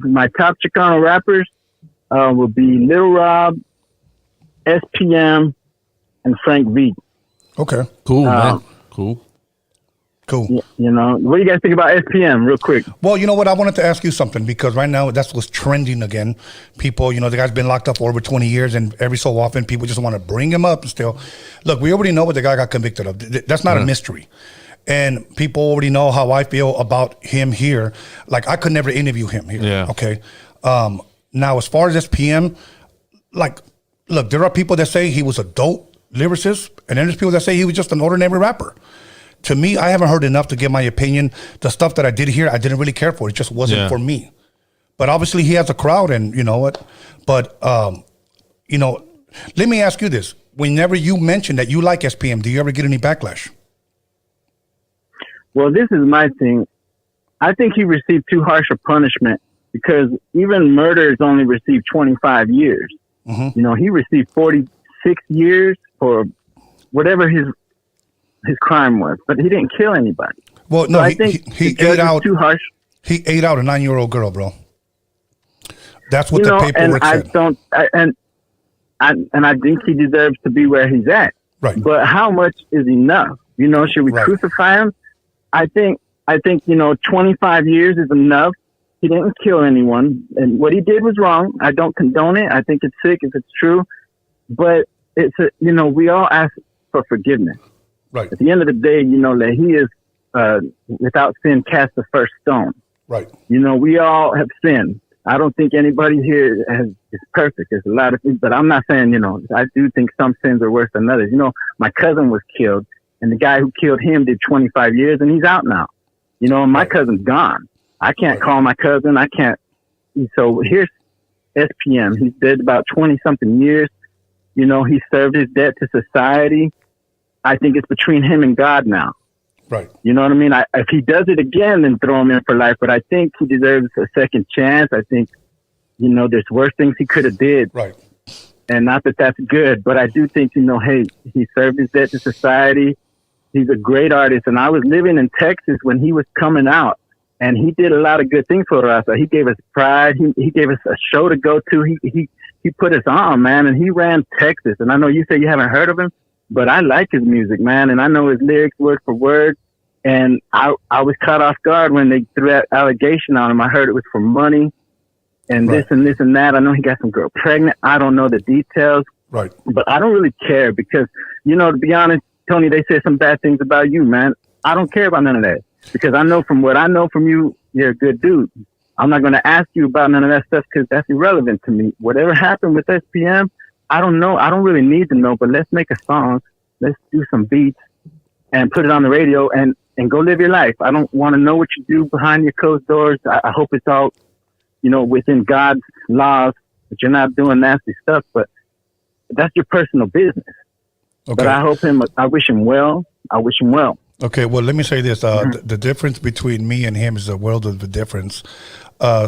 my top Chicano rappers would be Lil Rob, SPM, and Frank V. Okay. Cool, man. Cool. You know, what do you guys think about SPM real quick? Well, you know what? I wanted to ask you something because right now that's what's trending again. People, the guy's been locked up for over 20 years and every so often people just want to bring him up and still. Look, we already know what the guy got convicted of. That's not a mystery. And people already know how I feel about him here. Like, I could never interview him here. Yeah. Okay. Now, as far as SPM, like, look, there are people that say he was a dope lyricist and then there's people that say he was just an ordinary rapper. To me, I haven't heard enough to give my opinion. The stuff that I did hear, I didn't really care for. It just wasn't for me. But obviously, he has a crowd, and you know what? But, let me ask you this. Whenever you mention that you like SPM, do you ever get any backlash? Well, this is my thing. I think he received too harsh a punishment because even murderers only received 25 years. Mm-hmm. You know, he received 46 years for whatever his crime was, but he didn't kill anybody. Well, no, so I think he ate out too harsh. He ate out a 9-year-old girl, bro. That's what the paperwork said. And I think he deserves to be where he's at. Right. But how much is enough? You know, should we crucify him? I think 25 years is enough. He didn't kill anyone, and what he did was wrong. I don't condone it. I think it's sick if it's true, but we all ask for forgiveness. Right. At the end of the day, that he is without sin cast the first stone. Right. We all have sinned. I don't think anybody here is perfect. There's a lot of things, but I'm not saying, I do think some sins are worse than others. My cousin was killed, and the guy who killed him did 25 years, and he's out now. And my cousin's gone. I can't call my cousin. I can't. So here's SPM. He's dead about 20-something years. He served his debt to society. I think it's between him and God now. Right. You know what I mean? If he does it again, then throw him in for life. But I think he deserves a second chance. I think, there's worse things he could have did. Right. And not that that's good, but I do think, hey, he served his debt to society. He's a great artist. And I was living in Texas when he was coming out. And he did a lot of good things for us. He gave us pride. He gave us a show to go to. He put us on, man. And he ran Texas. And I know you say you haven't heard of him, but I like his music, man. And I know his lyrics word for word. And I was caught off guard when they threw that allegation on him. I heard it was for money and this and this and that. I know he got some girl pregnant. I don't know the details. Right. But I don't really care because, to be honest, Tony, they said some bad things about you, man. I don't care about none of that because I know from what I know from you, you're a good dude. I'm not going to ask you about none of that stuff because that's irrelevant to me. Whatever happened with SPM, I don't know. I don't really need to know, but let's make a song. Let's do some beats and put it on the radio and go live your life. I don't want to know what you do behind your closed doors. I hope it's all, within God's laws, that you're not doing nasty stuff, but that's your personal business. Okay. But I wish him well. Okay, well, let me say this. The difference between me and him is a world of a difference.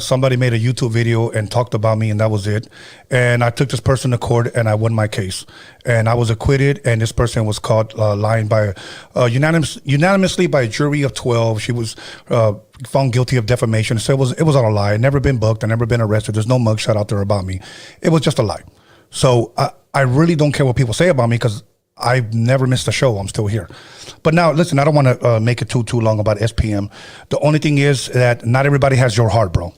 Somebody made a YouTube video and talked about me, and that was it. And I took this person to court, and I won my case. And I was acquitted, and this person was caught lying by unanimously by a jury of 12. She was found guilty of defamation. So it was all a lie. I'd never been booked. I'd never been arrested. There's no mugshot out there about me. It was just a lie. So I really don't care what people say about me because I've never missed a show. I'm still here. But now, listen, I don't want to make it too long about SPM. The only thing is that not everybody has your heart, bro.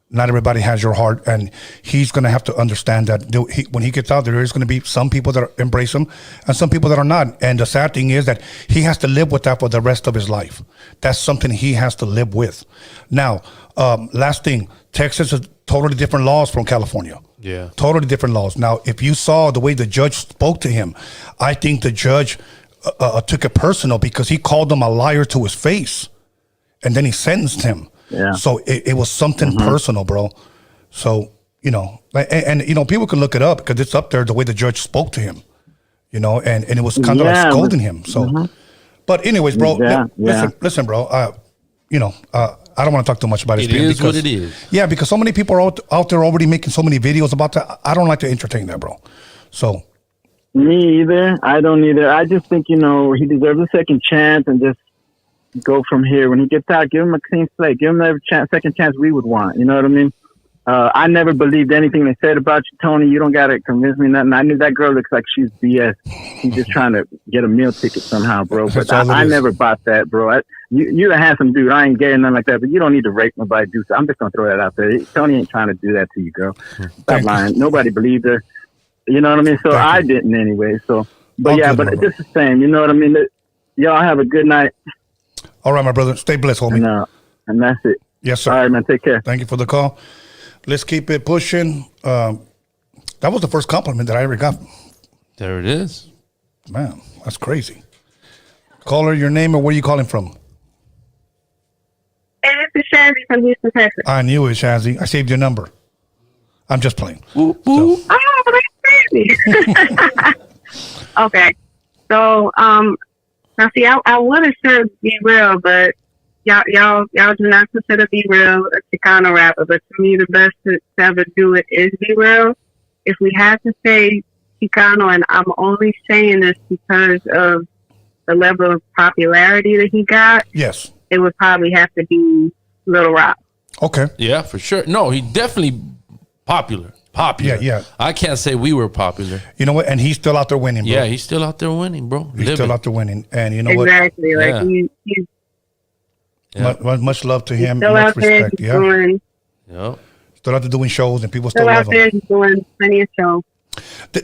Not everybody has your heart. And he's going to have to understand that when he gets out there is going to be some people that embrace him and some people that are not. And the sad thing is that he has to live with that for the rest of his life. That's something he has to live with. Now, last thing, Texas is totally different laws from California. Yeah. Totally different laws. Now, if you saw the way the judge spoke to him, I think the judge took it personal because he called him a liar to his face and then he sentenced him. Yeah. So it was something personal, bro. So, and people can look it up because it's up there the way the judge spoke to him, and it was kind of like scolding him. So, but anyways, bro, listen, bro, I don't want to talk too much about it. It is what it is. Yeah, because so many people are out there already making so many videos about that. I don't like to entertain that, bro. So. Me either. I don't either. I just think, he deserves a second chance and just go from here. When he gets out, give him a clean slate. Give him every second chance we would want. You know what I mean? I never believed anything they said about you, Tony. You don't got to convince me nothing. I knew that girl looks like she's BS. She's just trying to get a meal ticket somehow, bro. But I never bought that, bro. You're a handsome dude. I ain't gay or nothing like that, but you don't need to rape nobody. I'm just going to throw that out there. Tony ain't trying to do that to you, girl. Stop lying. Nobody believed her. You know what I mean? So I didn't anyway. So, but All yeah, good, but brother. just the same. You know what I mean? Y'all have a good night. All right, my brother. Stay blessed, homie. And that's it. Yes, sir. All right, man. Take care. Thank you for the call. Let's keep it pushing. That was the first compliment that I ever got. There it is. Man, that's crazy. Caller, your name or where you calling from? Hey, this is Shazzy from Houston, Texas. I knew it, Shazzy. I saved your number. I'm just playing. Whoop, whoop. Oh, that's crazy. Okay. So, now see, I would have said Be Real, but y'all do not consider Be Real a Chicano rapper, but to me, the best to ever do it is Be Real. If we had to say Chicano, and I'm only saying this because of the level of popularity that he got, Yes. it would probably have to be Little Rock. Okay. Yeah, for sure. No, he definitely popular. Yeah. I can't say we were popular. You know what? And he's still out there winning, bro. Yeah, he's still out there winning, bro. He's still out there winning. And you know Exactly. Yeah. Like he's what? Much love to him. still Much out there. respect. He's Yeah. doing, Yep. Still out there doing shows and people still still out love there. him. He's doing plenty of shows.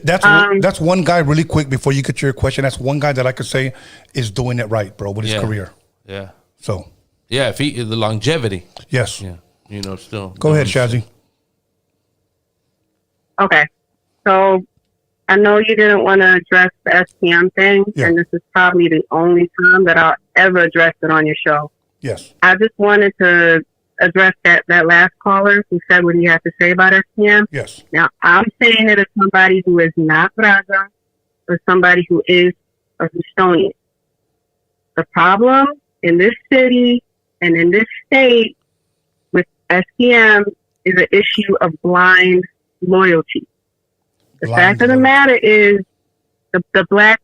That's one guy really quick before you get to your question. That's one guy that I could say is doing it right, bro, with his career. Yeah. So, Yeah, if he the longevity. yes. Yeah. You know, still. Go ahead, Shazzy. Okay. So I know you didn't want to address the SPM thing, Yeah. and this is probably the only time that I'll ever address it on your show. Yes. I just wanted to address that last caller who said what he had to say about SPM. Yes. Now, I'm saying it as somebody who is not Raza or somebody who is a Houstonian. The problem in this city and in this state with SPM is an issue of blind loyalty. The fact of the matter is the black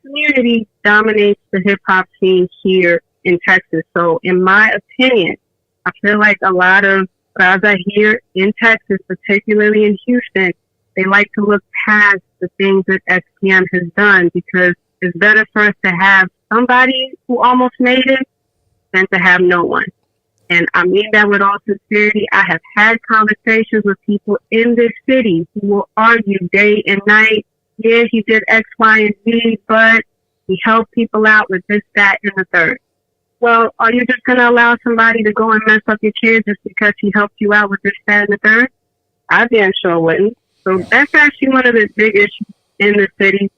community dominates the hip hop scene here in Texas. So in my opinion, I feel like a lot of Raza here in Texas, particularly in Houston, they like to look past the things that SPM has done because it's better for us to have somebody who almost made it than to have no one. And I mean that with all sincerity. I have had conversations with people in this city who will argue day and night. Yeah, he did X, Y, and Z, but he helped people out with this, that, and the third. Well, are you just going to allow somebody to go and mess up your kid just because he helped you out with this, that, and the third? I damn sure wouldn't. So that's actually one of the big issues in the city.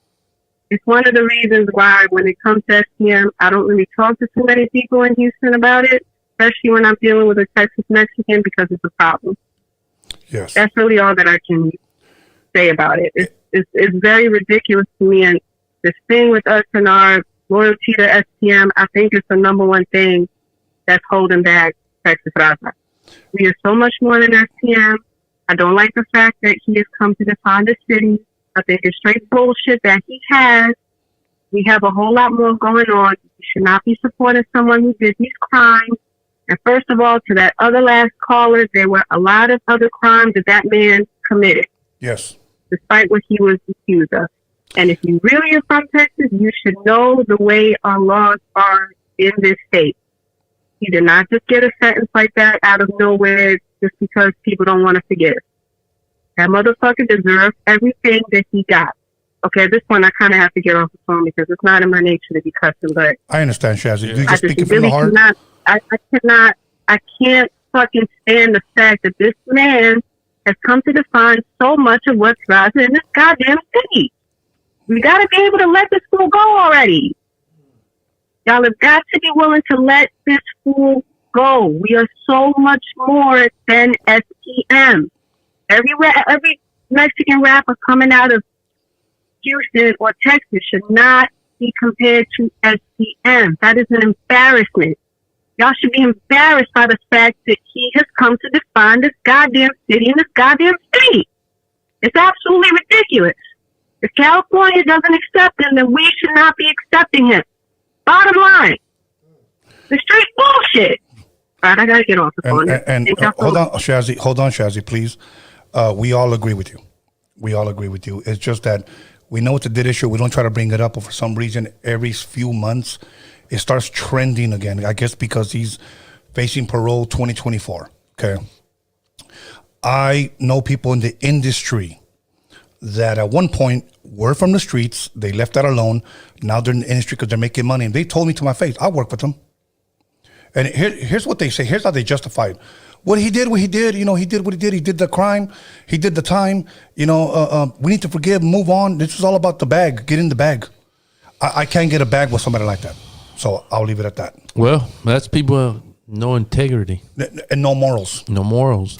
It's one of the reasons why when it comes to SPM, I don't really talk to too many people in Houston about it, especially when I'm dealing with a Texas Mexican, because it's a problem. Yes. That's really all that I can say about it. It's very ridiculous to me. And this thing with us and our loyalty to SPM, I think it's the number one thing that's holding back Texas Raza. We are so much more than SPM. I don't like the fact that he has come to define the city. I think it's straight bullshit that he has. We have a whole lot more going on. We should not be supporting someone who did these crimes. And first of all, to that other last caller, there were a lot of other crimes that man committed. Yes. Despite what he was accused of. And if you really are from Texas, you should know the way our laws are in this state. He did not just get a sentence like that out of nowhere just because people don't want to forgive. That motherfucker deserves everything that he got. Okay, at this point, I kind of have to get off the phone because it's not in my nature to be cussing, but I understand, Shazzy. You I just just speaking from really the heart. I can't fucking stand the fact that this man has come to define so much of what's Raza in this goddamn city. We gotta be able to let this fool go already. Y'all have got to be willing to let this fool go. We are so much more than SPM. Every Mexican rapper coming out of Houston or Texas should not be compared to SPM. That is an embarrassment. Y'all should be embarrassed by the fact that he has come to define this goddamn city and this goddamn state. It's absolutely ridiculous. If California doesn't accept him, then we should not be accepting him. Bottom line. The straight bullshit. Right, I gotta get off the phone. And hold on, Shazzy, please. We all agree with you. We all agree with you. It's just that we know it's a dead issue. We don't try to bring it up, but for some reason, every few months, it starts trending again. I guess because he's facing parole 2024. Okay. I know people in the industry that at one point were from the streets. They left that alone. Now they're in the industry because they're making money. And they told me to my face, I work with them. And here's what they say. Here's how they justify it. What he did, you know, he did what he did. He did the crime. He did the time. You know, we need to forgive, move on. This is all about the bag. Get in the bag. I can't get a bag with somebody like that. So I'll leave it at that. Well, that's people no integrity. And no morals. No morals.